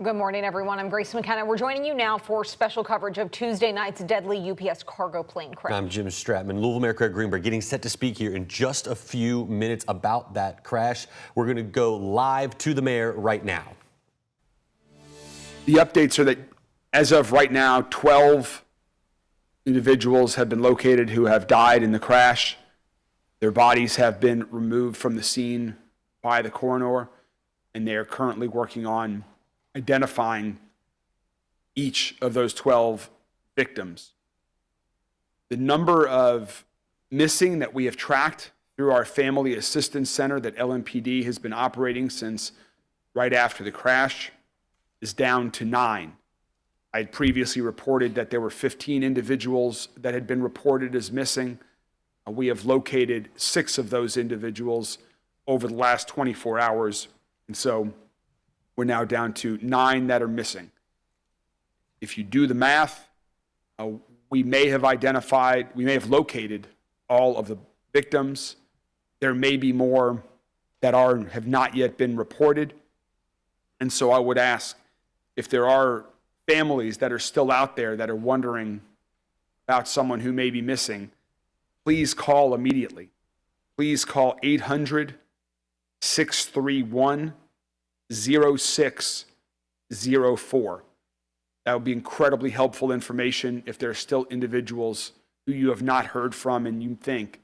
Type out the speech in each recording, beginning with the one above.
Good morning, everyone. I'm Grace McKenna. We're joining you now for special coverage of Tuesday night's deadly UPS cargo plane crash. I'm Jim Stratman. Louisville Mayor Craig Greenberg getting set to speak here in just a few minutes about that crash. We're going to go live to the mayor right now. The updates are that as of right now, 12 individuals have been located who have died in the crash. Their bodies have been removed from the scene by the coroner, and they are currently working on identifying each of those 12 victims. The number of missing that we have tracked through our Family Assistance Center that LMPD has been operating since right after the crash is down to 9. I had previously reported that there were 15 individuals that had been reported as missing. We have located 6 of those individuals over the last 24 hours, and so we're now down to 9 that are missing. If you do the math, we may have located all of the victims. There may be more that have not yet been reported. And so I would ask if there are families that are still out there that are wondering about someone who may be missing, please call immediately. Please call 800-631-0604. That would be incredibly helpful information if there are still individuals who you have not heard from and you think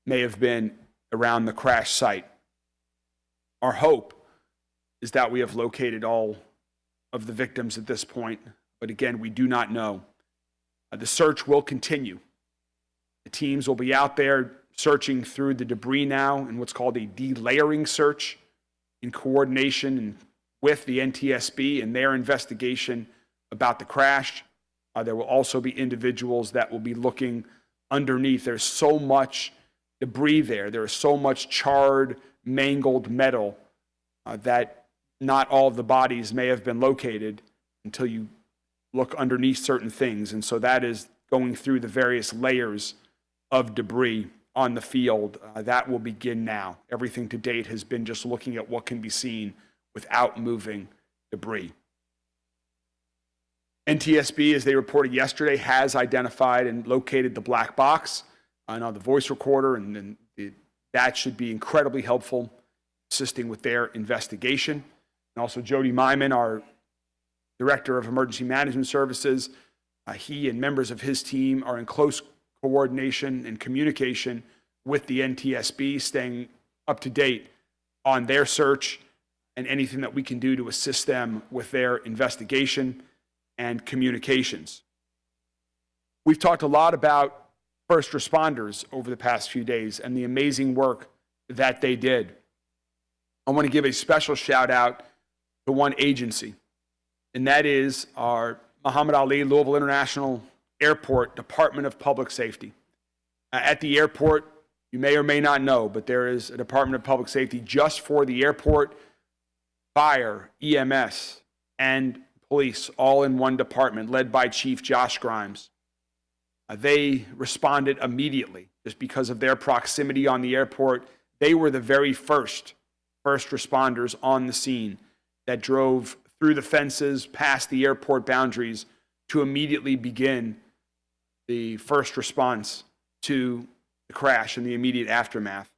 may have been around the crash site. Our hope is that we have located all of the victims at this point, but again, we do not know. The search will continue. The teams will be out there searching through the debris now in what's called a delayering search in coordination with the NTSB and their investigation about the crash. There will also be individuals that will be looking underneath. There's so much debris there. There is so much charred, mangled metal that not all of the bodies may have been located until you look underneath certain things. And so that is going through the various layers of debris on the field. That will begin now. Everything to date has been just looking at what can be seen without moving debris. NTSB, as they reported yesterday, has identified and located the black box on the voice recorder, and that should be incredibly helpful, assisting with their investigation. And also Jody Myman, our Director of Emergency Management Services, he and members of his team are in close coordination and communication with the NTSB, staying up to date on their search and anything that we can do to assist them with their investigation and communications. We've talked a lot about first responders over the past few days and the amazing work that they did. I want to give a special shout out to one agency, and that is our Muhammad Ali Louisville International Airport Department of Public Safety. At the airport, you may or may not know, but there is a Department of Public Safety just for the airport, fire, EMS, and police, all in one department, led by Chief Josh Grimes. They responded immediately just because of their proximity on the airport. They were the very first responders on the scene that drove through the fences, past the airport boundaries, to immediately begin the first response to the crash and the immediate aftermath.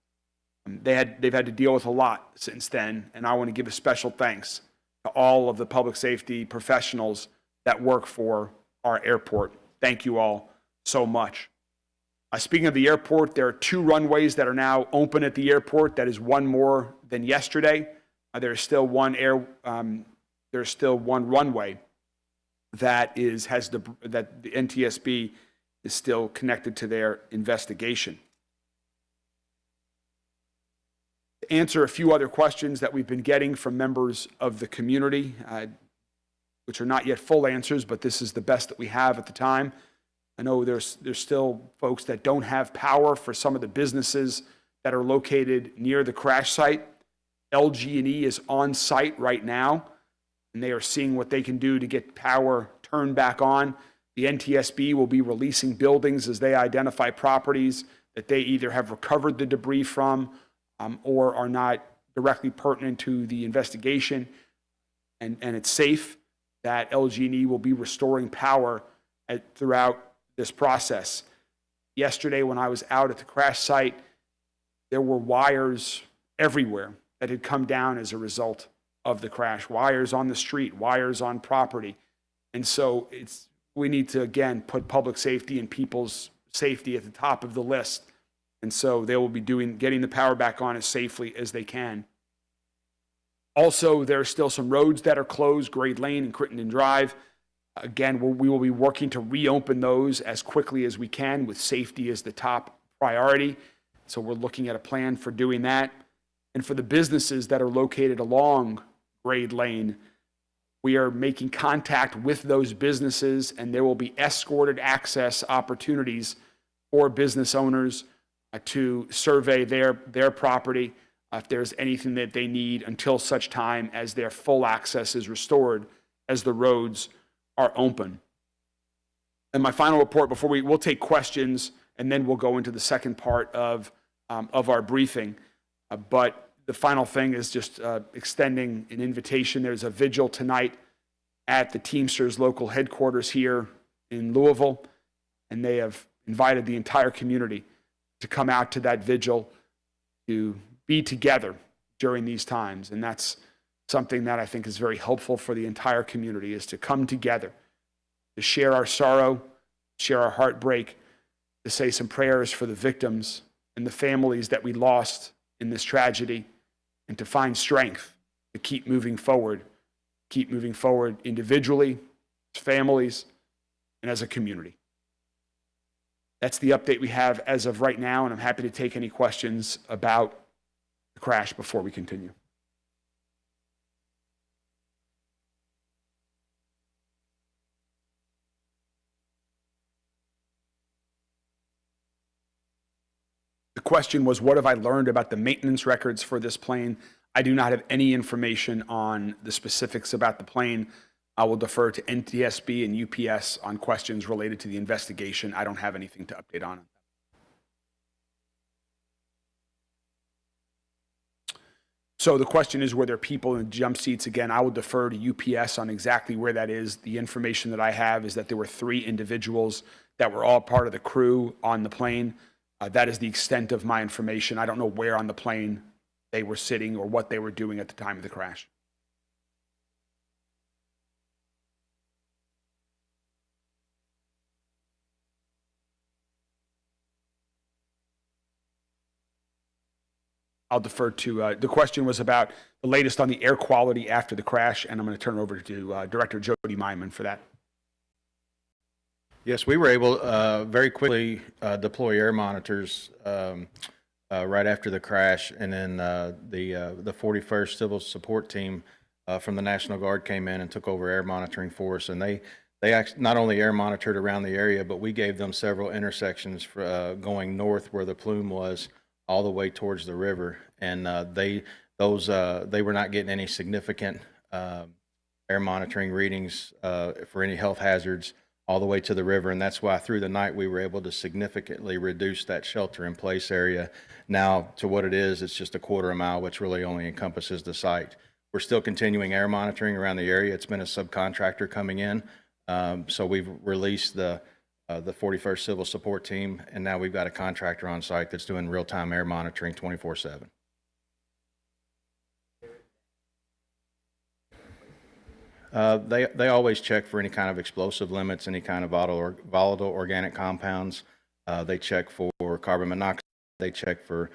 They've had to deal with a lot since then, and I want to give a special thanks to all of the public safety professionals that work for our airport. Thank you all so much. Speaking of the airport, there are 2 runways that are now open at the airport. That is one more than yesterday. There's still one runway that the NTSB is still connected to their investigation. To answer a few other questions that we've been getting from members of the community, which are not yet full answers, but this is the best that we have at the time. I know there's still folks that don't have power for some of the businesses that are located near the crash site. LG&E is on site right now, and they are seeing what they can do to get power turned back on. The NTSB will be releasing buildings as they identify properties that they either have recovered the debris from or are not directly pertinent to the investigation. and it's safe, that LG&E will be restoring power throughout this process. Yesterday, when I was out at the crash site, there were wires everywhere that had come down as a result of the crash. Wires on the street, wires on property. And so we need to, again, put public safety and people's safety at the top of the list. And so they will be getting the power back on as safely as they can. Also, there are still some roads that are closed, Grade Lane and Crittenden Drive. Again, we will be working to reopen those as quickly as we can, with safety as the top priority. So we're looking at a plan for doing that. And for the businesses that are located along Grade Lane, we are making contact with those businesses, and there will be escorted access opportunities for business owners to survey their property if there's anything that they need, until such time as their full access is restored, as the roads are open. And my final report before we'll take questions, and then we'll go into the second part of our briefing. But the final thing is just extending an invitation. There's a vigil tonight at the Teamsters local headquarters here in Louisville, and they have invited the entire community to come out to that vigil, to be together during these times. And that's something that I think is very helpful for the entire community, is to come together, to share our sorrow, share our heartbreak, to say some prayers for the victims and the families that we lost in this tragedy, and to find strength to keep moving forward individually, as families, and as a community. That's the update we have as of right now, and I'm happy to take any questions about the crash before we continue. The question was, what have I learned about the maintenance records for this plane? I do not have any information on the specifics about the plane. I will defer to NTSB and UPS on questions related to the investigation. I don't have anything to update on. So the question is, were there people in jump seats? Again, I will defer to UPS on exactly where that is. The information that I have is that there were 3 individuals that were all part of the crew on the plane. That is the extent of my information. I don't know where on the plane they were sitting or what they were doing at the time of the crash. I'll defer to, the question was about the latest on the air quality after the crash, and I'm going to turn it over to Director Jody Myman for that. Yes, we were able very quickly deploy air monitors right after the crash, and then the 41st Civil Support Team from the National Guard came in and took over air monitoring for us, and they actually not only air monitored around the area, but we gave them several intersections for, going north where the plume was, all the way towards the river, and they were not getting any significant air monitoring readings for any health hazards all the way to the river, and that's why through the night we were able to significantly reduce that shelter-in-place area now to what it is. It's just a quarter of a mile, which really only encompasses the site. We're still continuing air monitoring around the area. It's been a subcontractor coming in, so we've released the 41st Civil Support Team, and now we've got a contractor on site that's doing real-time air monitoring 24/7. They always check for any kind of explosive limits, any kind of volatile organic compounds. They check for carbon monoxide. They check for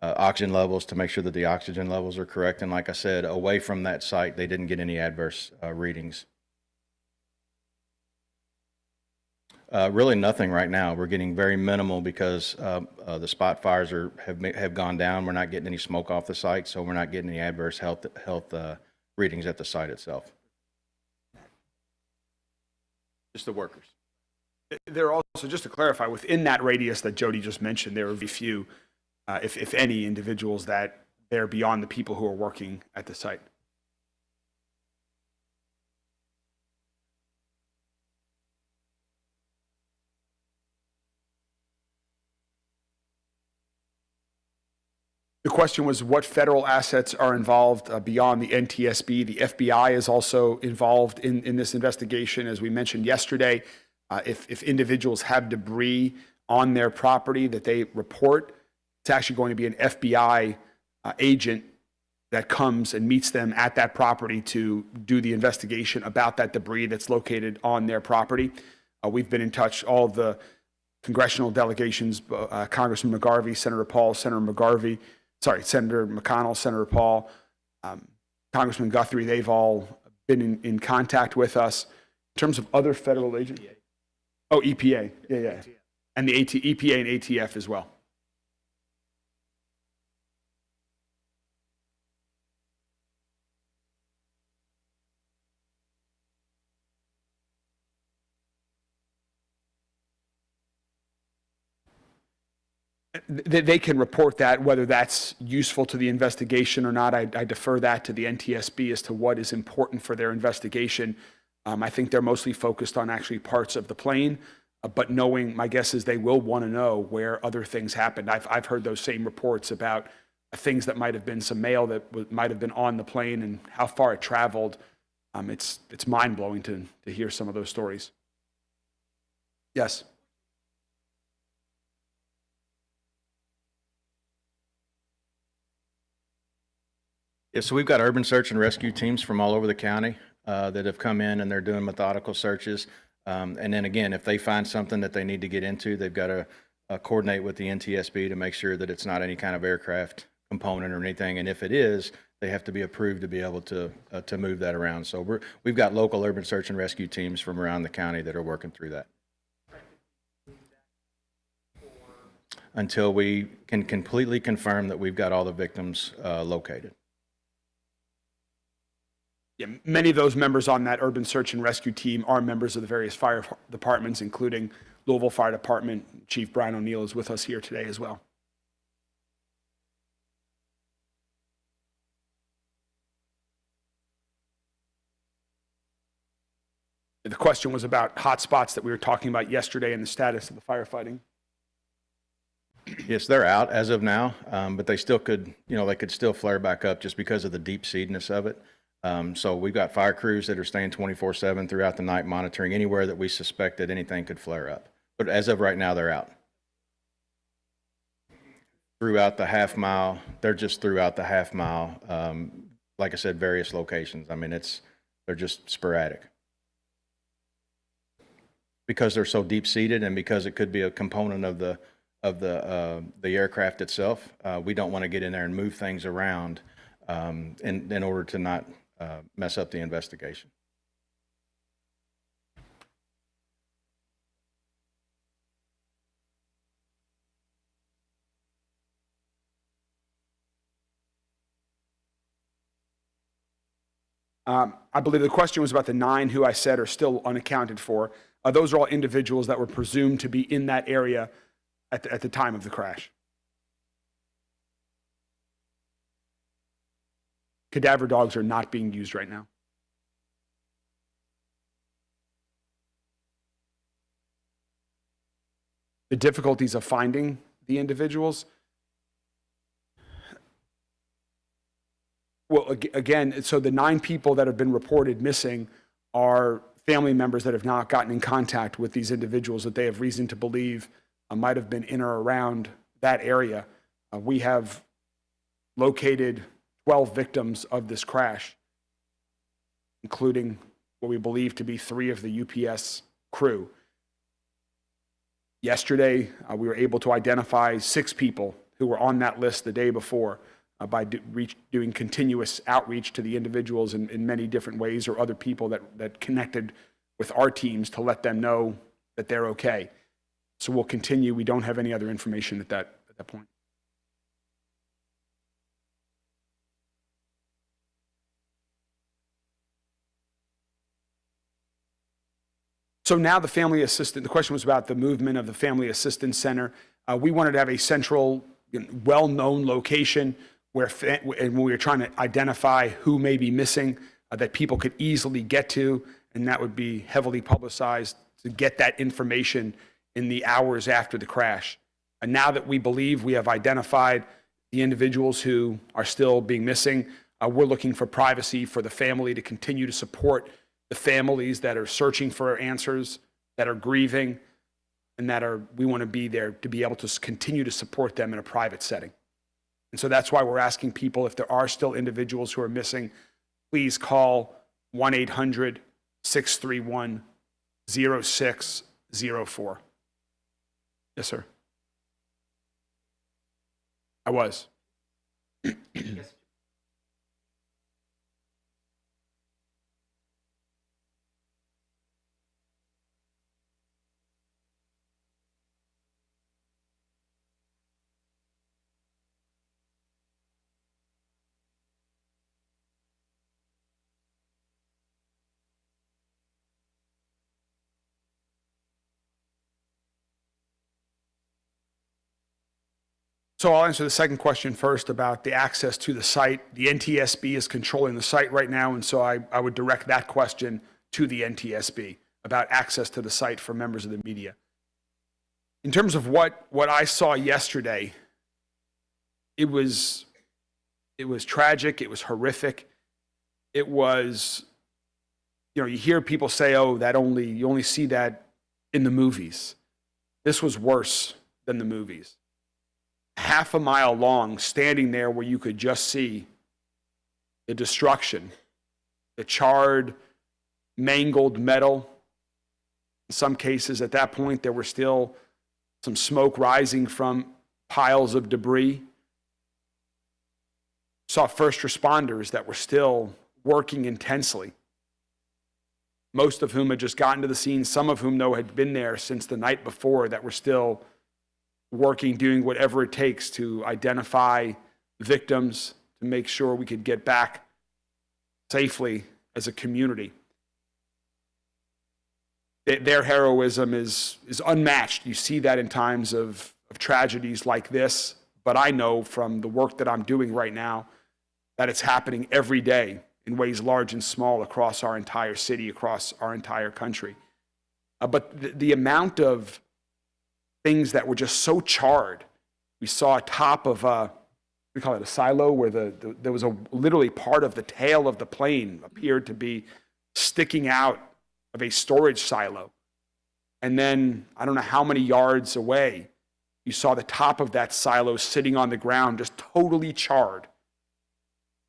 oxygen levels to make sure that the oxygen levels are correct. And like I said, away from that site, they didn't get any adverse readings. Really nothing right now. We're getting very minimal because the spot fires have gone down. We're not getting any smoke off the site, so we're not getting any adverse health readings at the site itself. Just the workers. There are also, just to clarify, within that radius that Jody just mentioned, there are very few, if any, individuals that they're beyond the people who are working at the site. The question was what federal assets are involved beyond the NTSB. The FBI is also involved in this investigation. As we mentioned yesterday, if individuals have debris on their property that they report, it's actually going to be an FBI agent that comes and meets them at that property to do the investigation about that debris that's located on their property. We've been in touch, all of the congressional delegations, Congressman McGarvey, Senator Paul, Senator McConnell, Senator Paul, Congressman Guthrie, they've all been in contact with us. In terms of other federal agents, oh, EPA, yeah. And the EPA and ATF as well. They can report that. Whether that's useful to the investigation or not, I defer that to the NTSB as to what is important for their investigation. I think they're mostly focused on actually parts of the plane, but knowing, my guess is they will want to know where other things happened. I've heard those same reports about things that might have been some mail that might have been on the plane and how far it traveled. It's mind-blowing to hear some of those stories. Yes. Yeah, so we've got urban search and rescue teams from all over the county that have come in and they're doing methodical searches. And then again, if they find something that they need to get into, they've got to coordinate with the NTSB to make sure that it's not any kind of aircraft component or anything. And if it is, they have to be approved to be able to move that around. So we've got local urban search and rescue teams from around the county that are working through that. Until we can completely confirm that we've got all the victims located. Yeah, many of those members on that urban search and rescue team are members of the various fire departments, including Louisville Fire Department. Chief Brian O'Neill is with us here today as well. The question was about hotspots that we were talking about yesterday and the status of the firefighting. Yes, they're out as of now, but they still could, they could still flare back up just because of the deep seedness of it. So we've got fire crews that are staying 24/7 throughout the night, monitoring anywhere that we suspect that anything could flare up. But as of right now, they're out. Throughout the half mile, they're just throughout the half mile. Like I said, various locations. I mean, they're just sporadic. Because they're so deep seated and because it could be a component of the aircraft itself, we don't want to get in there and move things around in order to not mess up the investigation. I believe the question was about the 9 who I said are still unaccounted for. Those are all individuals that were presumed to be in that area at the time of the crash. Cadaver dogs are not being used right now. The difficulties of finding the individuals. Well, again, so the 9 people that have been reported missing are family members that have not gotten in contact with these individuals that they have reason to believe might have been in or around that area. We have located 12 victims of this crash, including what we believe to be 3 of the UPS crew. Yesterday, we were able to identify 6 people who were on that list the day before by doing continuous outreach to the individuals in many different ways, or other people that connected with our teams to let them know that they're okay. So we'll continue. We don't have any other information at that point. So now the family assistant, the question was about the movement of the Family Assistance Center. We wanted to have a central, well-known location and we were trying to identify who may be missing that people could easily get to, and that would be heavily publicized to get that information in the hours after the crash. And now that we believe we have identified the individuals who are still being missing. We're looking for privacy for the family to continue to support the families that are searching for answers, that are grieving, and we want to be there to be able to continue to support them in a private setting. And so that's why we're asking people, if there are still individuals who are missing, please call 1-800-631-0604. Yes, sir. I was. So I'll answer the second question first about the access to the site. The NTSB is controlling the site right now, and so I would direct that question to the NTSB about access to the site for members of the media. In terms of what I saw yesterday, it was tragic, it was horrific. It was, you hear people say, oh, you only see that in the movies. This was worse than the movies. Half a mile long, standing there where you could just see the destruction, the charred, mangled metal. In some cases, at that point, there were still some smoke rising from piles of debris. Saw first responders that were still working intensely, most of whom had just gotten to the scene, some of whom, though, had been there since the night before, that were still working, doing whatever it takes to identify victims, to make sure we could get back safely as a community. Their heroism is unmatched. You see that in times of tragedies like this, but I know from the work that I'm doing right now that it's happening every day in ways large and small across our entire city, across our entire country. But the amount of things that were just so charred. We saw a top of we call it a silo, where there was literally part of the tail of the plane appeared to be sticking out of a storage silo. And then, I don't know how many yards away, you saw the top of that silo sitting on the ground, just totally charred.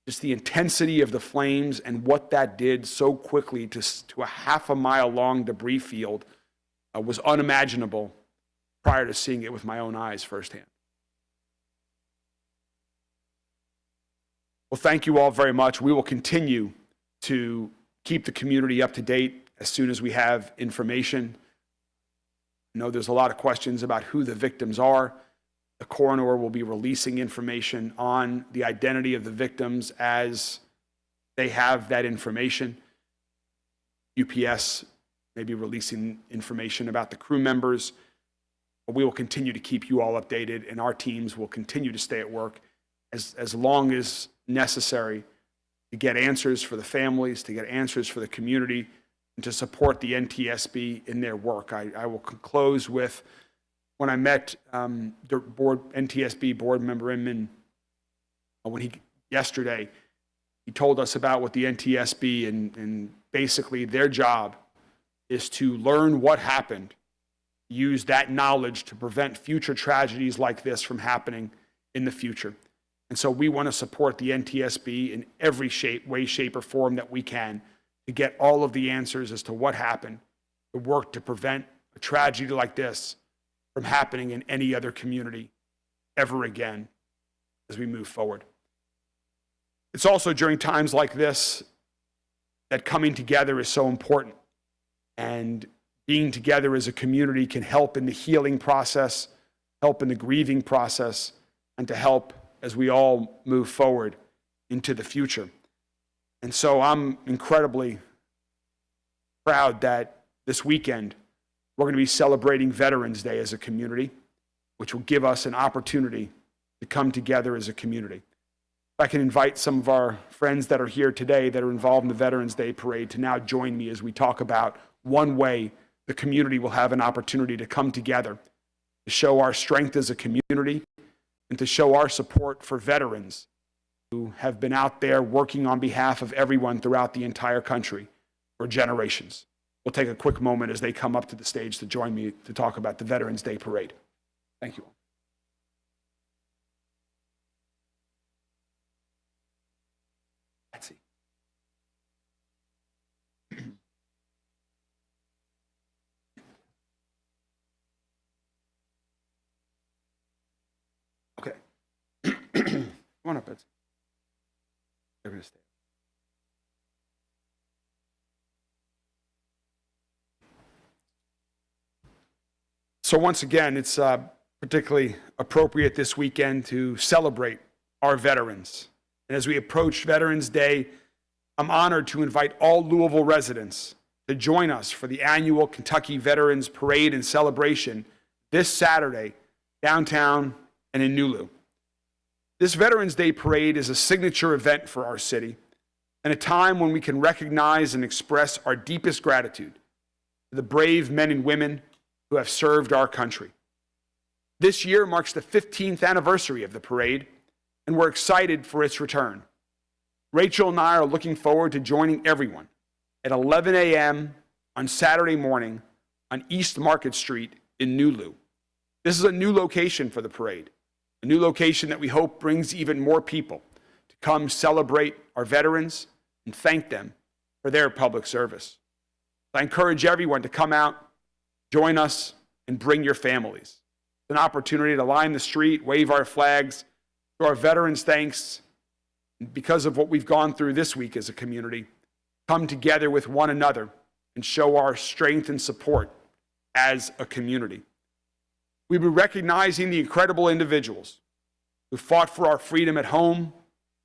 Just the intensity of the flames and what that did so quickly to a half a mile long debris field was unimaginable prior to seeing it with my own eyes firsthand. Well, thank you all very much. We will continue to keep the community up to date as soon as we have information. I know there's a lot of questions about who the victims are. The coroner will be releasing information on the identity of the victims as they have that information. UPS may be releasing information about the crew members. We will continue to keep you all updated, and our teams will continue to stay at work as long as necessary to get answers for the families, to get answers for the community, and to support the NTSB in their work. I will close with, when I met NTSB board member Inman yesterday, he told us about what the NTSB and basically their job is to learn what happened, use that knowledge to prevent future tragedies like this from happening in the future. And so we want to support the NTSB in every way, shape, or form that we can to get all of the answers as to what happened, to work to prevent a tragedy like this from happening in any other community ever again as we move forward. It's also during times like this that coming together is so important, and being together as a community can help in the healing process, help in the grieving process, and to help as we all move forward into the future. And so I'm incredibly proud that this weekend we're going to be celebrating Veterans Day as a community, which will give us an opportunity to come together as a community. If I can invite some of our friends that are here today that are involved in the Veterans Day Parade to now join me as we talk about one way the community will have an opportunity to come together, to show our strength as a community, and to show our support for veterans who have been out there working on behalf of everyone throughout the entire country for generations. We'll take a quick moment as they come up to the stage to join me to talk about the Veterans Day Parade. Thank you all. Betsy. Okay. Come on up, Betsy. They're going to stay. So once again, it's particularly appropriate this weekend to celebrate our veterans. And as we approach Veterans Day, I'm honored to invite all Louisville residents to join us for the annual Kentucky Veterans Parade and Celebration this Saturday, downtown and in Nulu. This Veterans Day Parade is a signature event for our city and a time when we can recognize and express our deepest gratitude to the brave men and women who have served our country. This year marks the 15th anniversary of the parade, and we're excited for its return. Rachel and I are looking forward to joining everyone at 11 a.m. on Saturday morning on East Market Street in Nulu. This is a new location for the parade, a new location that we hope brings even more people to come celebrate our veterans and thank them for their public service. I encourage everyone to come out, join us, and bring your families. It's an opportunity to line the street, wave our flags, show our veterans thanks. And because of what we've gone through this week as a community, come together with one another and show our strength and support as a community. We'll be recognizing the incredible individuals who fought for our freedom at home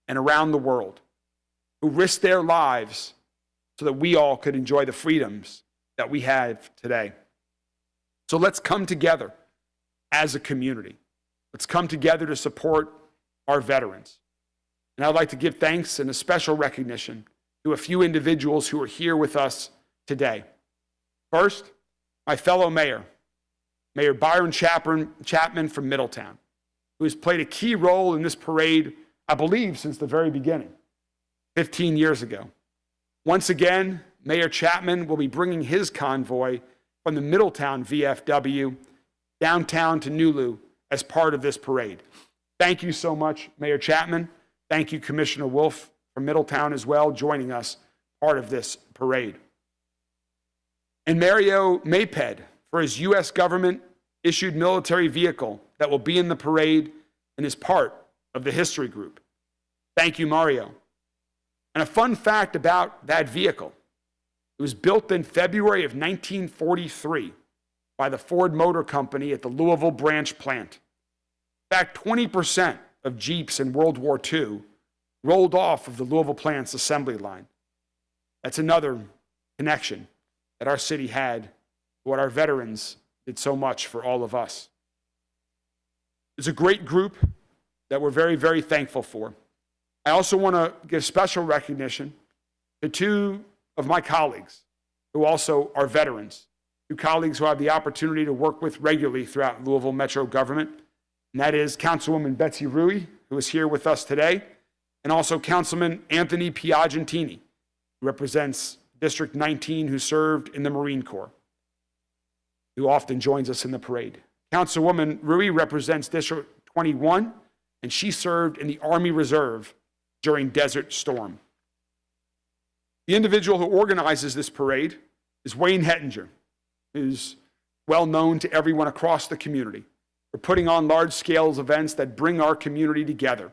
and around the world, who risked their lives so that we all could enjoy the freedoms that we have today. So let's come together as a community. Let's come together to support our veterans. And I'd like to give thanks and a special recognition to a few individuals who are here with us today. First, my fellow mayor, Mayor Byron Chapman from Middletown, who has played a key role in this parade, I believe, since the very beginning, 15 years ago. Once again, Mayor Chapman will be bringing his convoy from the Middletown VFW downtown to Nulu as part of this parade. Thank you so much, Mayor Chapman. Thank you, Commissioner Wolf from Middletown as well, joining us part of this parade. And Mario Maped for his U.S. government-issued military vehicle that will be in the parade and is part of the history group. Thank you, Mario. And a fun fact about that vehicle: it was built in February of 1943 by the Ford Motor Company at the Louisville branch plant. In fact, 20% of Jeeps in World War II rolled off of the Louisville plant's assembly line. That's another connection that our city had to what our veterans did so much for all of us. It's a great group that we're very, very thankful for. I also want to give special recognition to two of my colleagues who also are veterans, two colleagues who I have the opportunity to work with regularly throughout Louisville Metro government, and that is Councilwoman Betsy Rui, who is here with us today, and also Councilman Anthony Piagentini, who represents District 19, who served in the Marine Corps, who often joins us in the parade. Councilwoman Rui represents District 21, and she served in the Army Reserve during Desert Storm. The individual who organizes this parade is Wayne Hettinger, who's well known to everyone across the community for putting on large-scale events that bring our community together,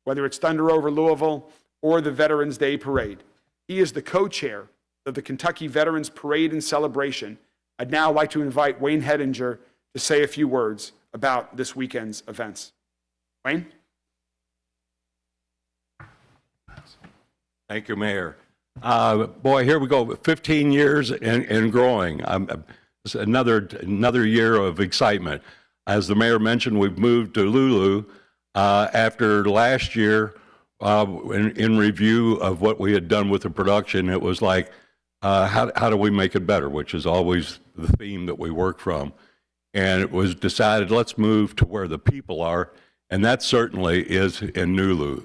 whether it's Thunder Over Louisville or the Veterans Day Parade. He is the co-chair of the Kentucky Veterans Parade and Celebration. I'd now like to invite Wayne Hettinger to say a few words about this weekend's events. Wayne? Thank you, Mayor. Boy, here we go, 15 years and growing. It's another year of excitement. As the mayor mentioned, we've moved to Lulu after last year. In review of what we had done with the production, it was like, how do we make it better, which is always the theme that we work from. And it was decided, let's move to where the people are. and that certainly is in Nulu.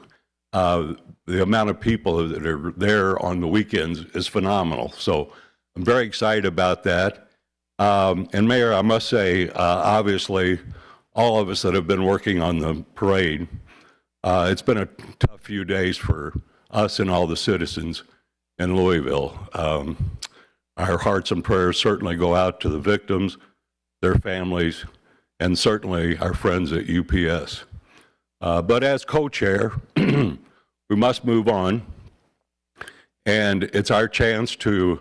The amount of people that are there on the weekends is phenomenal. So I'm very excited about that. And Mayor, I must say, obviously, all of us that have been working on the parade, it's been a tough few days for us and all the citizens in Louisville. Our hearts and prayers certainly go out to the victims, their families, and certainly our friends at UPS. But as co-chair, we must move on, and it's our chance to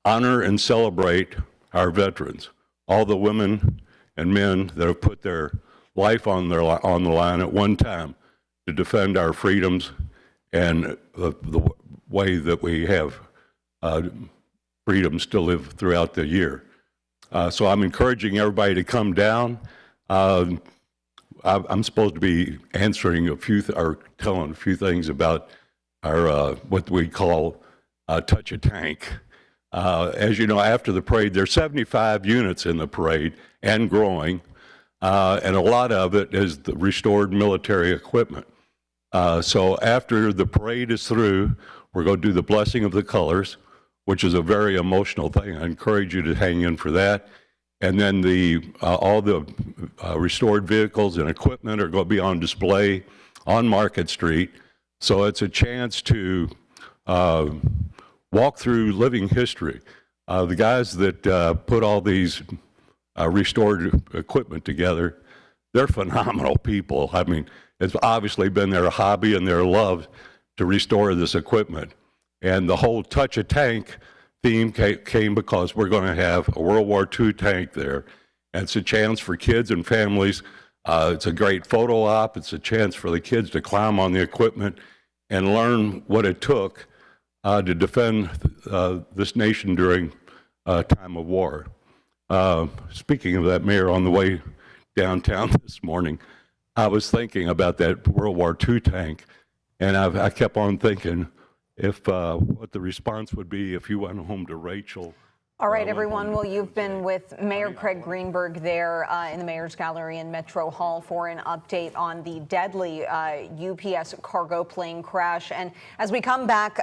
honor and celebrate our veterans, all the women and men that have put their life on the line at one time to defend our freedoms and the way that we have freedoms to live throughout the year. So I'm encouraging everybody to come down. I'm supposed to be answering or telling a few things about our what we call touch a tank. As you know, after the parade, there's 75 units in the parade and growing, and a lot of it is the restored military equipment. So after the parade is through, we're going to do the blessing of the colors, which is a very emotional thing. I encourage you to hang in for that. And then all the restored vehicles and equipment are going to be on display on Market Street. So it's a chance to walk through living history. The guys that put all these restored equipment together, they're phenomenal people. I mean, it's obviously been their hobby and their love to restore this equipment. And the whole Touch a Tank theme came because we're going to have a World War II tank there. And it's a chance for kids and families. It's a great photo op. It's a chance for the kids to climb on the equipment and learn what it took to defend this nation during a time of war. Speaking of that, Mayor, on the way downtown this morning, I was thinking about that World War II tank, and I kept on thinking, what the response would be if you went home to Rachel. All right, everyone. Well, you've been with Mayor Craig Greenberg there in the Mayor's Gallery in Metro Hall for an update on the deadly UPS cargo plane crash. And as we come back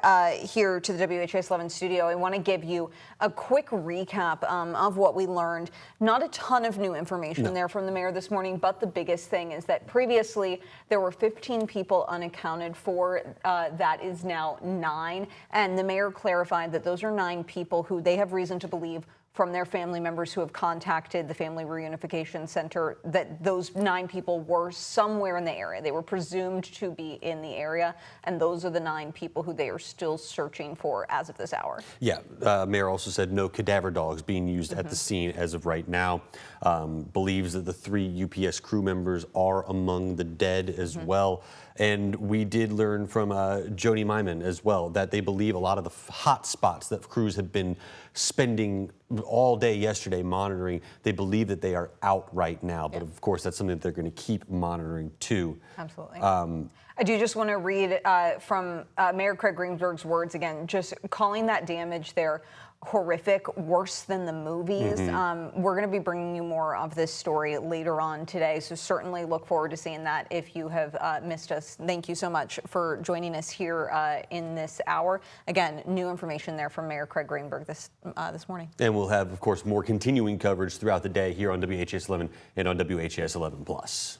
here to the WHS 11 studio, I want to give you a quick recap of what we learned. Not a ton of new information there from the mayor this morning, but the biggest thing is that previously there were 15 people unaccounted for. That is now 9. And the mayor clarified that those are 9 people who they have reason to believe from their family members who have contacted the Family Reunification Center that those 9 people were somewhere in the area. They were presumed to be in the area, and those are the 9 people who they are still searching for as of this hour. Yeah, Mayor also said no cadaver dogs being used at the scene as of right now. Believes that the 3 UPS crew members are among the dead as well. And we did learn from Joni Myman as well that they believe a lot of the hot spots that crews have been spending all day yesterday monitoring, they believe that they are out right now. But of course, that's something that they're going to keep monitoring too. Absolutely. I do just want to read from Mayor Craig Greenberg's words again, just calling that damage there horrific, worse than the movies. We're going to be bringing you more of this story later on today, so certainly look forward to seeing that if you have missed us. Thank you so much for joining us here in this hour. Again, new information there from Mayor Craig Greenberg this morning. And we'll have, of course, more continuing coverage throughout the day here on WHS 11 and on WHS 11 Plus.